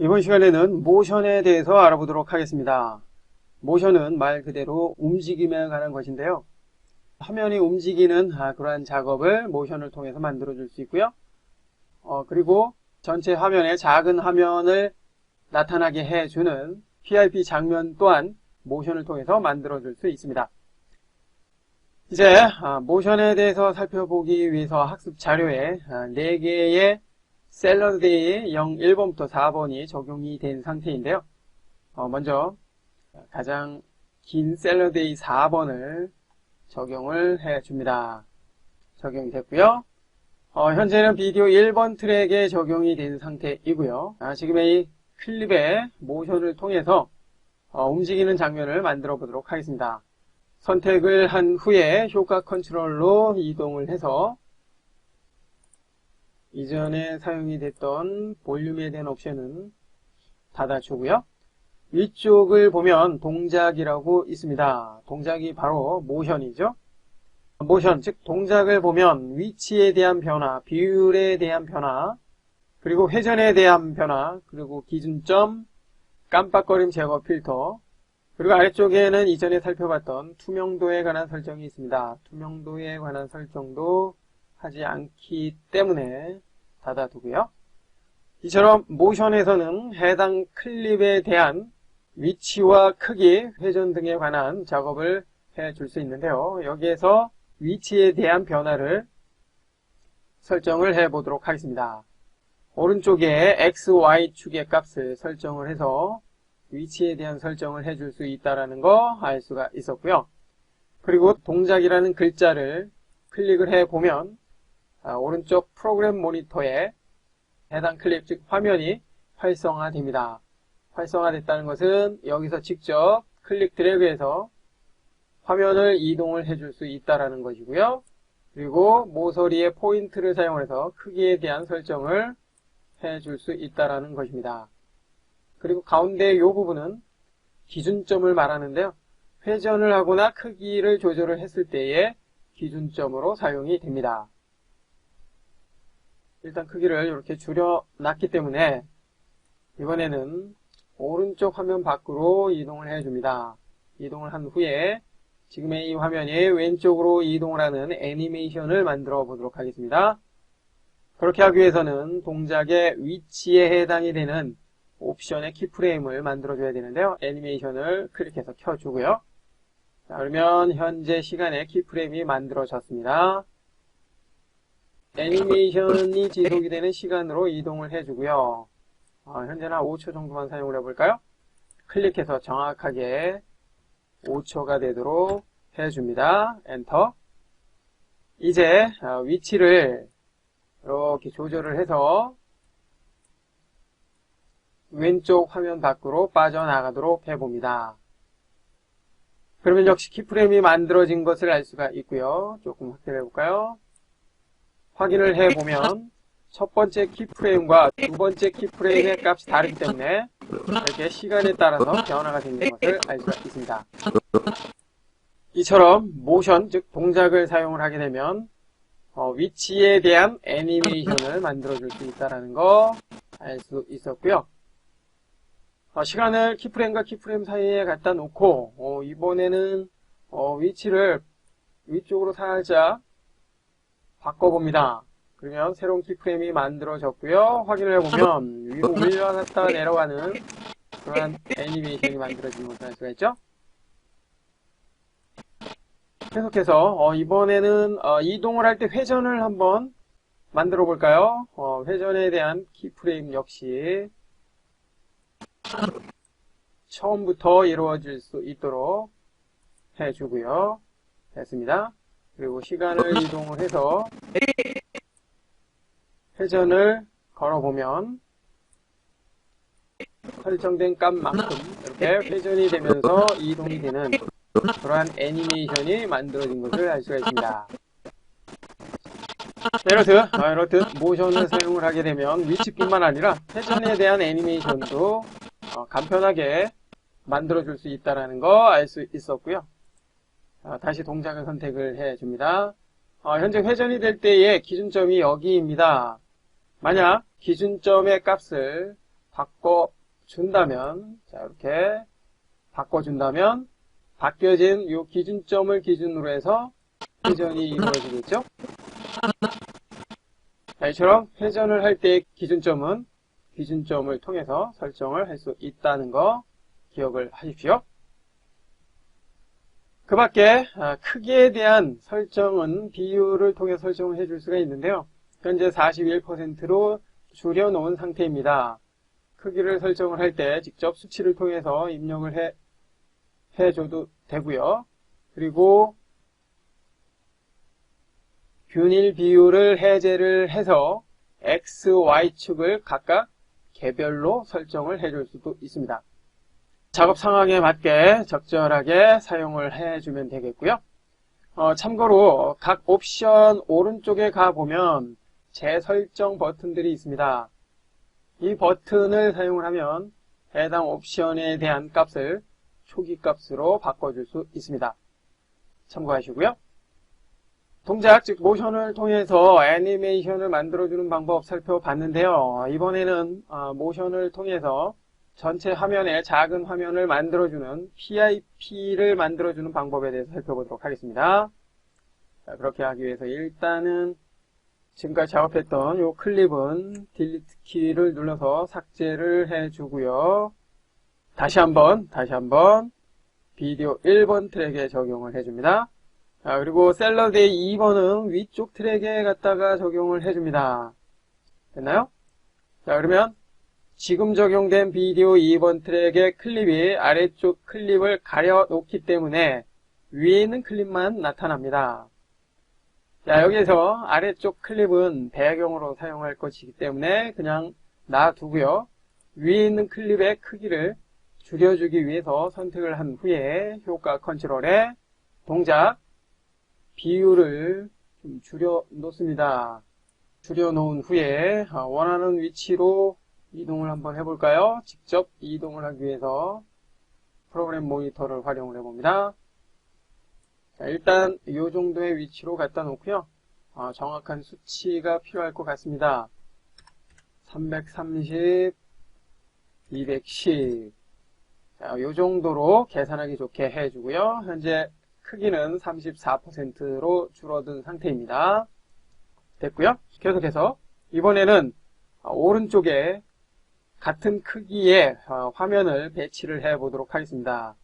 이번 시간에는 모션에 대해서 알아보도록 하겠습니다. 모션은 말 그대로 움직임에 관한 것인데요. 화면이 움직이는 그러한 작업을 모션을 통해서 만들어 줄 수 있고요. 그리고 전체 화면에 작은 화면을 나타나게 해주는 PIP 장면 또한 모션을 통해서 만들어 줄 수 있습니다. 이제 모션에 대해서 살펴보기 위해서 학습 자료에 4개의 샐러드데이 0, 1번부터 4번이 적용이 된 상태인데요. 먼저 가장 긴 샐러드데이 4번을 적용을 해줍니다. 적용이 됐고요. 현재는 비디오 1번 트랙에 적용이 된 상태이고요. 지금의 이 클립의 모션을 통해서 움직이는 장면을 만들어 보도록 하겠습니다. 선택을 한 후에 효과 컨트롤로 이동을 해서 이전에 사용이 됐던 볼륨에 대한 옵션은 닫아주고요. 위쪽을 보면 동작이라고 있습니다. 동작이 바로 모션이죠. 모션, 즉 동작을 보면 위치에 대한 변화, 비율에 대한 변화, 그리고 회전에 대한 변화, 그리고 기준점, 깜빡거림 제거 필터, 그리고 아래쪽에는 이전에 살펴봤던 투명도에 관한 설정이 있습니다. 투명도에 관한 설정도 하지 않기 때문에 닫아두고요. 이처럼 모션에서는 해당 클립에 대한 위치와 크기, 회전 등에 관한 작업을 해줄 수 있는데요. 여기에서 위치에 대한 변화를 설정을 해보도록 하겠습니다. 오른쪽에 X, Y 축의 값을 설정을 해서 위치에 대한 설정을 해줄 수 있다는 거 알 수가 있었고요. 그리고 동작이라는 글자를 클릭을 해보면 오른쪽 프로그램 모니터에 해당 클립, 즉 화면이 활성화됩니다. 활성화됐다는 것은 여기서 직접 클릭 드래그해서 화면을 이동을 해줄 수 있다는 것이고요. 그리고 모서리의 포인트를 사용해서 크기에 대한 설정을 해줄 수 있다는 것입니다. 그리고 가운데 이 부분은 기준점을 말하는데요. 회전을 하거나 크기를 조절을 했을 때의 기준점으로 사용이 됩니다. 일단 크기를 이렇게 줄여놨기 때문에 이번에는 오른쪽 화면 밖으로 이동을 해줍니다. 이동을 한 후에 지금의 이 화면이 왼쪽으로 이동을 하는 애니메이션을 만들어 보도록 하겠습니다. 그렇게 하기 위해서는 동작의 위치에 해당이 되는 옵션의 키프레임을 만들어 줘야 되는데요. 애니메이션을 클릭해서 켜주고요. 자, 그러면 현재 시간에 키프레임이 만들어졌습니다. 애니메이션이 지속이 되는 시간으로 이동을 해주고요. 현재는 한 5초 정도만 사용을 해볼까요? 클릭해서 정확하게 5초가 되도록 해줍니다. 엔터. 이제 위치를 이렇게 조절을 해서 왼쪽 화면 밖으로 빠져나가도록 해봅니다. 그러면 역시 키프레임이 만들어진 것을 알 수가 있고요. 조금 확대를 해볼까요? 확인을 해보면 첫 번째 키프레임과 두 번째 키프레임의 값이 다르기 때문에 이렇게 시간에 따라서 변화가 생기는 것을 알 수가 있습니다. 이처럼 모션, 즉 동작을 사용을 하게 되면 위치에 대한 애니메이션을 만들어줄 수 있다는 거 알 수 있었고요. 시간을 키프레임과 키프레임 사이에 갖다 놓고 이번에는 위치를 위쪽으로 살짝 바꿔봅니다. 그러면 새로운 키프레임이 만들어졌고요. 확인을 해보면 위로 올라갔다 내려가는 그러한 애니메이션이 만들어지는 것을 알 수가 있죠. 계속해서 이번에는 이동을 할 때 회전을 한번 만들어 볼까요? 회전에 대한 키프레임 역시 처음부터 이루어질 수 있도록 해주고요. 됐습니다. 그리고 시간을 이동을 해서 회전을 걸어보면 설정된 값만큼 이렇게 회전이 되면서 이동이 되는 그러한 애니메이션이 만들어진 것을 알 수가 있습니다. 이렇듯 모션을 사용을 하게 되면 위치뿐만 아니라 회전에 대한 애니메이션도 간편하게 만들어줄 수 있다는 거 알 수 있었고요. 다시 동작을 선택을 해줍니다. 현재 회전이 될 때의 기준점이 여기입니다. 만약 기준점의 값을 바꿔준다면, 자, 이렇게 바꿔준다면, 바뀌어진 이 기준점을 기준으로 해서 회전이 이루어지겠죠? 자, 이처럼 회전을 할 때의 기준점은 기준점을 통해서 설정을 할 수 있다는 거 기억을 하십시오. 그 밖에 크기에 대한 설정은 비율을 통해 설정을 해줄 수가 있는데요. 현재 41%로 줄여놓은 상태입니다. 크기를 설정을 할 때 직접 수치를 통해서 입력을 해줘도 되고요. 그리고 균일 비율을 해제를 해서 X, Y축을 각각 개별로 설정을 해줄 수도 있습니다. 작업 상황에 맞게 적절하게 사용을 해주면 되겠고요. 참고로 각 옵션 오른쪽에 가보면 재설정 버튼들이 있습니다. 이 버튼을 사용을 하면 해당 옵션에 대한 값을 초기 값으로 바꿔줄 수 있습니다. 참고하시고요. 동작, 즉 모션을 통해서 애니메이션을 만들어주는 방법 살펴봤는데요. 이번에는 모션을 통해서 전체 화면에 작은 화면을 만들어주는 PIP를 만들어주는 방법에 대해서 살펴보도록 하겠습니다. 자, 그렇게 하기 위해서 일단은 지금까지 작업했던 이 클립은 딜리트 키를 눌러서 삭제를 해주고요. 다시 한번 비디오 1번 트랙에 적용을 해줍니다. 자, 그리고 샐러드의 2번은 위쪽 트랙에 갖다가 적용을 해줍니다. 됐나요? 자, 그러면 지금 적용된 비디오 2번 트랙의 클립이 아래쪽 클립을 가려놓기 때문에 위에 있는 클립만 나타납니다. 자, 여기에서 아래쪽 클립은 배경으로 사용할 것이기 때문에 그냥 놔두고요. 위에 있는 클립의 크기를 줄여주기 위해서 선택을 한 후에 효과 컨트롤에 동작 비율을 좀 줄여 놓습니다. 줄여 놓은 후에 원하는 위치로 이동을 한번 해볼까요? 직접 이동을 하기 위해서 프로그램 모니터를 활용을 해봅니다. 자, 일단 이 정도의 위치로 갖다 놓고요. 정확한 수치가 필요할 것 같습니다. 330, 210. 자, 이 정도로 계산하기 좋게 해주고요. 현재 크기는 34%로 줄어든 상태입니다. 됐고요. 계속해서 이번에는 오른쪽에 같은 크기의 화면을 배치를 해 보도록 하겠습니다.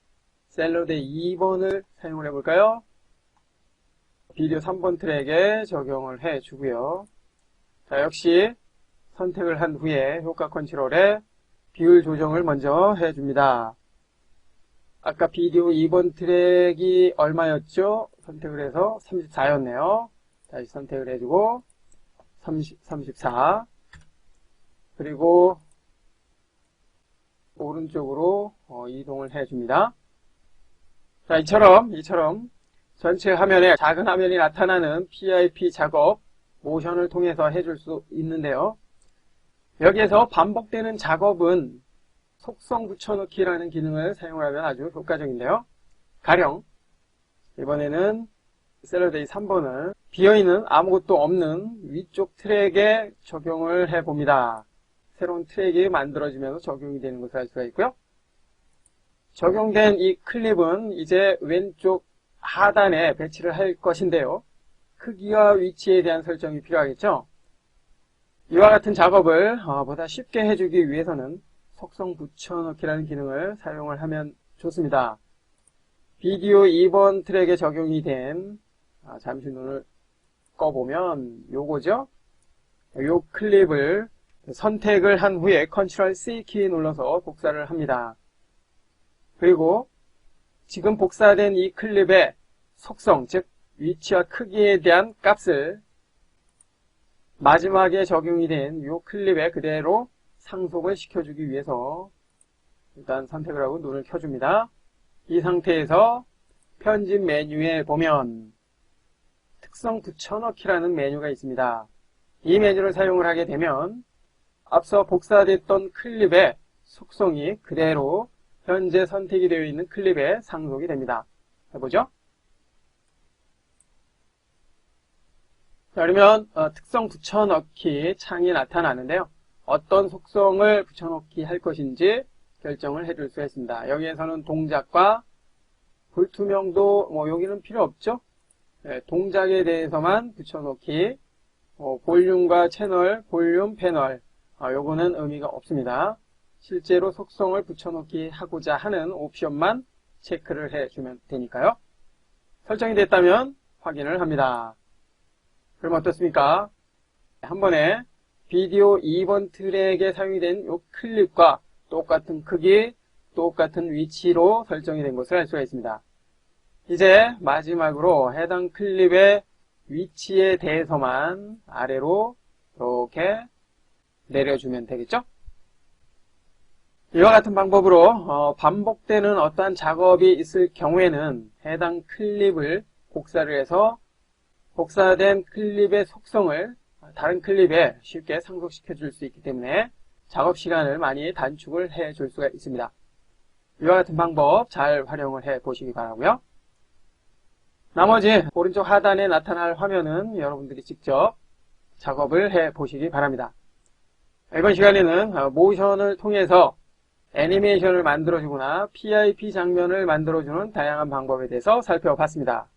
샐러드 2번을 사용을 해볼까요? 비디오 3번 트랙에 적용을 해주고요. 자, 역시 선택을 한 후에 효과 컨트롤에 비율 조정을 먼저 해줍니다. 아까 비디오 2번 트랙이 얼마였죠? 선택을 해서 34였네요. 다시 선택을 해주고 34 그리고 오른쪽으로 이동을 해줍니다. 자, 이처럼 전체 화면에 작은 화면이 나타나는 PIP 작업 모션을 통해서 해줄 수 있는데요. 여기에서 반복되는 작업은 속성 붙여넣기라는 기능을 사용하면 아주 효과적인데요. 가령 이번에는 샐러드의 3번을 비어있는 아무것도 없는 위쪽 트랙에 적용을 해봅니다. 새로운 트랙이 만들어지면서 적용이 되는 것을 알 수가 있고요. 적용된 이 클립은 이제 왼쪽 하단에 배치를 할 것인데요. 크기와 위치에 대한 설정이 필요하겠죠. 이와 같은 작업을 보다 쉽게 해주기 위해서는 속성 붙여넣기라는 기능을 사용을 하면 좋습니다. 비디오 2번 트랙에 적용이 된 잠시 눈을 꺼보면 요거죠. 요 클립을 선택을 한 후에 컨트롤 C 키 눌러서 복사를 합니다. 그리고 지금 복사된 이 클립의 속성, 즉 위치와 크기에 대한 값을 마지막에 적용이 된 이 클립에 그대로 상속을 시켜주기 위해서 일단 선택을 하고 눈을 켜줍니다. 이 상태에서 편집 메뉴에 보면 특성 붙여넣기라는 메뉴가 있습니다. 이 메뉴를 사용을 하게 되면 앞서 복사됐던 클립의 속성이 그대로 현재 선택이 되어 있는 클립에 상속이 됩니다. 해보죠. 자, 그러면 특성 붙여넣기 창이 나타나는데요. 어떤 속성을 붙여넣기 할 것인지 결정을 해줄 수가 있습니다. 여기에서는 동작과 불투명도 여기는 필요 없죠. 동작에 대해서만 붙여넣기, 볼륨과 채널, 볼륨, 패널 요거는 의미가 없습니다. 실제로 속성을 붙여넣기 하고자 하는 옵션만 체크를 해주면 되니까요. 설정이 됐다면 확인을 합니다. 그럼 어떻습니까? 한 번에 비디오 2번 트랙에 사용이 된 이 클립과 똑같은 크기, 똑같은 위치로 설정이 된 것을 알 수가 있습니다. 이제 마지막으로 해당 클립의 위치에 대해서만 아래로 이렇게 내려주면 되겠죠? 이와 같은 방법으로 반복되는 어떠한 작업이 있을 경우에는 해당 클립을 복사를 해서 복사된 클립의 속성을 다른 클립에 쉽게 상속시켜 줄 수 있기 때문에 작업 시간을 많이 단축을 해 줄 수가 있습니다. 이와 같은 방법 잘 활용을 해 보시기 바라고요. 나머지 오른쪽 하단에 나타날 화면은 여러분들이 직접 작업을 해 보시기 바랍니다. 이번 시간에는 모션을 통해서 애니메이션을 만들어주거나 PIP 장면을 만들어주는 다양한 방법에 대해서 살펴봤습니다.